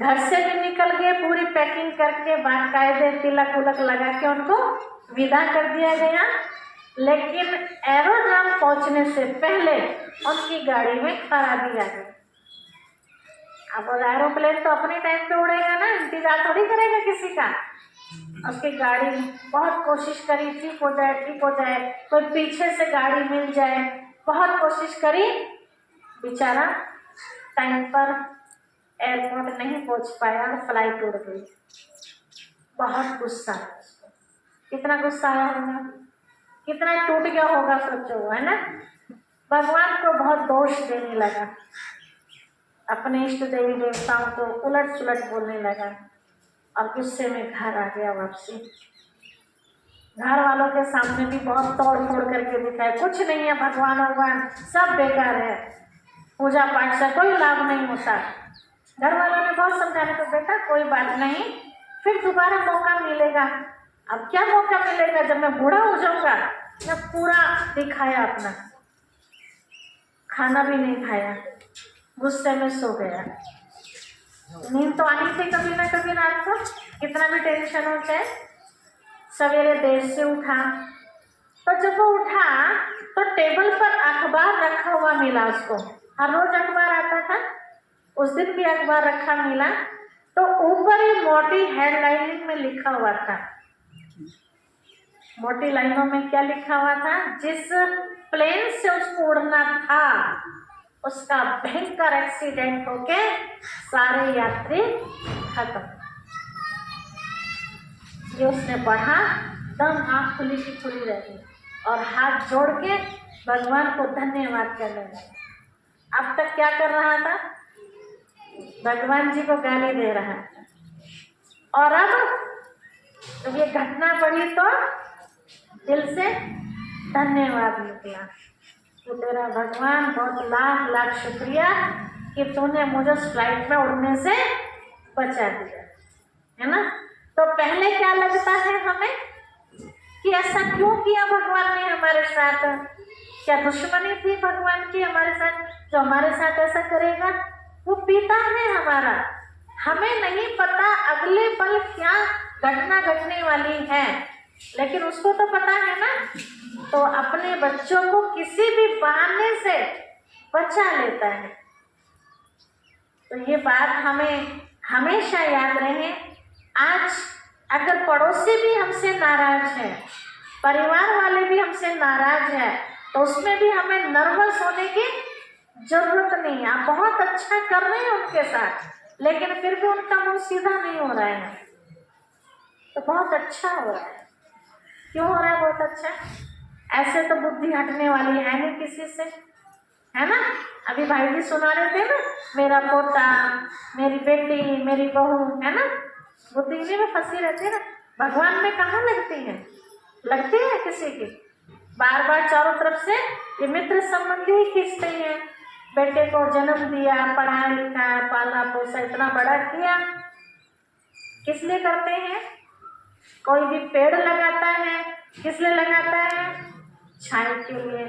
घर से भी निकल गए, पूरी पैकिंग करके बाकायदे तिलक उलक लगा के उनको विदा कर दिया गया। लेकिन एरोड्रम पहुंचने से पहले उनकी गाड़ी में खराबी आ गई। अब एरोप्लेन तो अपने टाइम पे उड़ेगा ना, इंतजार थोड़ी करेगा किसी का। उसकी गाड़ी बहुत कोशिश करी ठीक हो जाए, ठीक हो जाए, कोई पीछे से गाड़ी मिल जाए, बहुत कोशिश करी, बेचारा टाइम पर एयरपोर्ट नहीं पहुंच पाया और फ्लाइट उड़ गई। बहुत गुस्सा है उसको, कितना गुस्सा आया होगा, कितना टूट गया होगा, सोचो, है ना। भगवान को बहुत दोष देने लगा, अपने इष्ट देवी देवताओं को उलट सुलट बोलने लगा और गुस्से में घर आ गया वापसी। घर वालों के सामने भी बहुत तोड़ फोड़ करके दिखाया, कुछ नहीं है भगवान सब बेकार है, पूजा पाठ से कोई लाभ नहीं होता। घर वालों ने बहुत समझाने को, बेटा कोई बात नहीं, फिर दोबारा मौका मिलेगा। अब क्या मौका मिलेगा, जब मैं बूढ़ा हो जाऊंगा। मैं पूरा दिखाया अपना, खाना भी नहीं खाया, गुस्से में सो गया। नींद तो आनी थी कभी ना कभी रात को, कितना भी टेंशन हो जाए। सवेरे देर से उठा, तो जब वो उठा तो टेबल पर अखबार रखा हुआ मिला उसको। हर रोज अखबार आता था, उस दिन भी अखबार रखा मिला। तो ऊपर ही मोटी हेडलाइन में लिखा हुआ था, मोटी लाइनों में क्या लिखा हुआ था, जिस प्लेन से उसको उड़ना था उसका भयंकर एक्सीडेंट होके सारे यात्री खत्म। ये उसने पढ़ा, दम आँख खुली की खुली रह गई और हाथ जोड़ के भगवान को धन्यवाद करने लगा। अब तक क्या कर रहा था, भगवान जी को गाली दे रहा था, और अब जब ये घटना बढ़ी तो दिल से धन्यवाद निकला कि तेरा भगवान बहुत लाख लाख शुक्रिया कि तूने मुझे उस फ्लाइट में उड़ने से बचा दिया, है ना। तो पहले क्या लगता है हमें कि ऐसा क्यों किया भगवान ने हमारे साथ, क्या दुश्मनी थी भगवान की हमारे साथ जो हमारे साथ ऐसा करेगा। वो पिता है हमारा, हमें नहीं पता अगले पल क्या घटना घटने वाली है, लेकिन उसको तो पता है ना। तो अपने बच्चों को किसी भी बहाने से बचा लेता है। तो ये बात हमें हमेशा याद रहे। आज अगर पड़ोसी भी हमसे नाराज है, परिवार वाले भी हमसे नाराज है, तो उसमें भी हमें नर्वस होने की जरूरत नहीं। आप बहुत अच्छा कर रहे हैं उनके साथ, लेकिन फिर भी उनका मुंह सीधा नहीं हो रहा है, तो बहुत अच्छा हो रहा है। क्यों हो रहा है बहुत अच्छा? ऐसे तो बुद्धि हटने वाली है नहीं किसी से, है ना। अभी भाई जी सुना रहे थे ना, मेरा पोता, मेरी बेटी, मेरी बहू, है ना, बुद्धि इन्हीं में फंसी रहती है ना। भगवान में कहाँ लगती है, लगती है किसी की। बार बार चारों तरफ से ये मित्र संबंधी ही खींचते हैं। बेटे को जन्म दिया, पढ़ाया लिखाया, पाला पोसा, इतना बड़ा किया, किस लिए करते हैं। कोई भी पेड़ लगाता है, किस लिए लगाता है, छाया के लिए,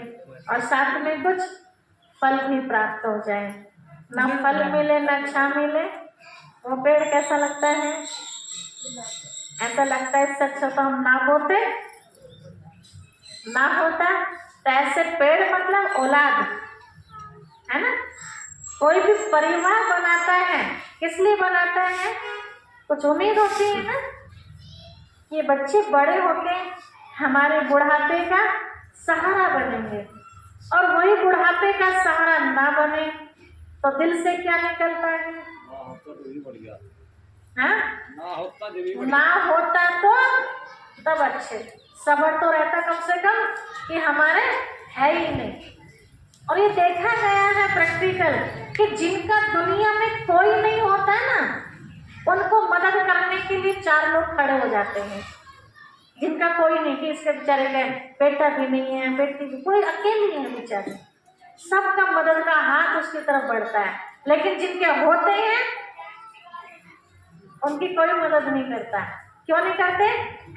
और साथ में कुछ फल भी प्राप्त हो जाए। ना फल मिले ना छाया मिले, वो पेड़ कैसा लगता है, ऐसा लगता है इससे अच्छा तो हम ना बोते ना होता। तो ऐसे पेड़ मतलब औलाद, है ना। कोई भी परिवार बनाता है, किस लिए बनाता है, कुछ उम्मीद होती है ना, ये बच्चे बड़े होके हमारे बुढ़ापे का सहारा बनेंगे। और वही बुढ़ापे का सहारा ना बने तो दिल से क्या निकलता है, हाँ? ना होता तो तब अच्छे, सबर तो रहता कम से कम कि हमारे है ही नहीं। और ये देखा गया है प्रैक्टिकल कि जिनका दुनिया में कोई नहीं होता ना, उनको मदद करने के लिए 4 लोग खड़े हो जाते हैं। जिनका कोई नहीं, कि इसके बेचारे का बेटा भी नहीं है, बेटी भी, कोई अकेली है बेचारे, सबका मदद का हाथ उसकी तरफ बढ़ता है। लेकिन जिनके होते हैं उनकी कोई मदद नहीं करता। क्यों नहीं करते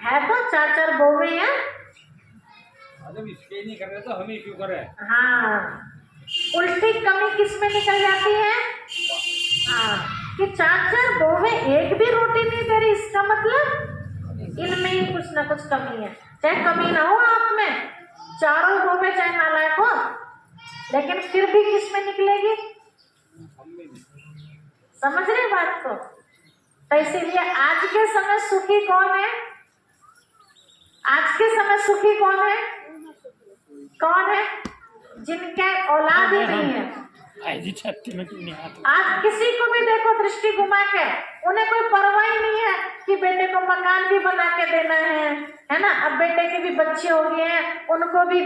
है, तो 4-4 बोवे हैं, इसके नहीं कर रहे तो हम ही क्यों करें। हाँ, उल्टी कमी किस में निकल जाती है, हाँ, कि 4-4 बहुएं एक भी रोटी नहीं दे रही, इसका मतलब इनमें ही कुछ ना कुछ कमी है। चाहे कमी ना हो आप में, चारों बहुएं चाहे नालायक हो, लेकिन फिर भी किस में निकलेगी? समझ रहे बात को? तो इसीलिए आज के समय सुखी कौन है? आज के समय सुखी कौन है? कौन है? जिनके औलाद ही नहीं है। आज किसी को भी देखो दृष्टि घुमा के, उन्हें कोई परवाह ही नहीं है कि बेटे को मकान भी बना के देना है ना। अब बेटे के भी बच्चे हो गए हैं, उनको भी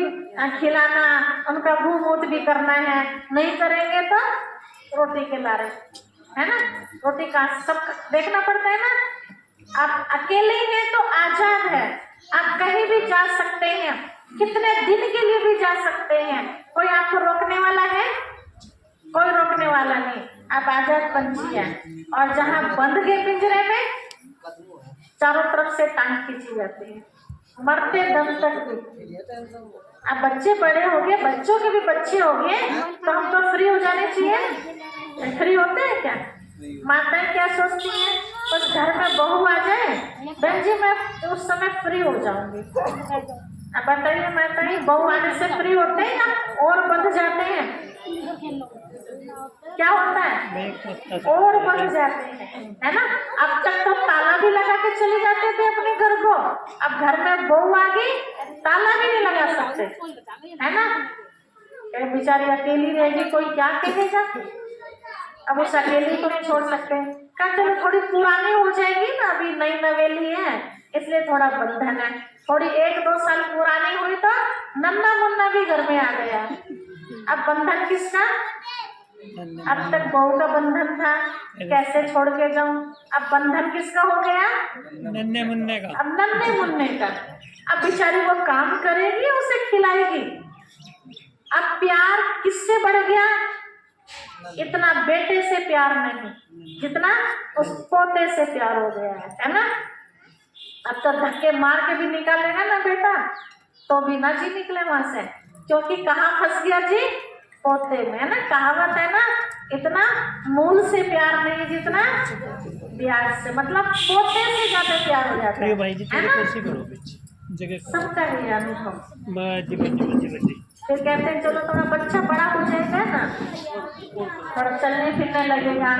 खिलाना, उनका मुंह मूत भी करना है। नहीं करेंगे तो रोटी के लारे, है ना। रोटी का सब देखना पड़ता है ना। आप अकेले हैं तो आजाद है, आप कहीं भी जा सकते हैं, कितने दिन के लिए भी जा सकते हैं। कोई आपको रोकने वाला है? कोई रोकने वाला नहीं। आप आजाद पंछी हैं। और जहाँ बंद के पिंजरे में चारों तरफ से टांग खींची जाती है, मरते दम तक भी। अब बच्चे बड़े हो गए, बच्चों के भी बच्चे हो गए, तो हम तो फ्री हो जाने चाहिए। फ्री होते हैं क्या? माताएं क्या सोचती हैं? बस घर में बहू आ जाए, बहन जी मैं उस समय फ्री हो जाऊंगी। अब बताइए माताएं, बहू आने से फ्री होते हैं या और बंध जाते हैं? क्या होता है? और बंध जाते हैं, है ना। अब तक तो ताला भी लगा के चले जाते थे अपने घर को, अब घर में बहू आ गई, ताला भी नहीं लगा सकते, है ना। बेचारी अकेली रहेगी, कोई क्या कहेगा? अब उस अकेली को नहीं छोड़ सकते। कहा चलो थोड़ी पुरानी हो जाएगी ना, अभी नई नवेली है इसलिए थोड़ा बंधन है। थोड़ी 1-2 साल पुरानी हुई तो नन्ना मुन्ना भी घर में आ गया। अब बंधन किसका? अब तक बहू का बंधन था, कैसे छोड़ के जाऊं। अब बंधन किसका हो गया? नन्हे मुन्ने का। अब नन्हे मुन्ने का। अब बेचारी वो काम करेगी, उसे खिलाएगी। अब प्यार किससे बढ़ गया? इतना बेटे से प्यार नहीं, जितना उस पोते से प्यार हो गया है ना। अब तो धक्के मार के भी निकालेगा ना बेटा, तो भी ना जी निकले वहां से, क्योंकि कहाँ फंस गया जी? पोते में, है ना। कहावत है ना, इतना मूल से प्यार नहीं जितना प्यार से, मतलब पोते से ज्यादा प्यार हो जाता है भाई जी, है ना। जगह सबका ही अनुभव। बाजी। फिर कहते हैं चलो थोड़ा बच्चा बड़ा हो जाएगा ना, थोड़ा चलने फिरने लगेगा।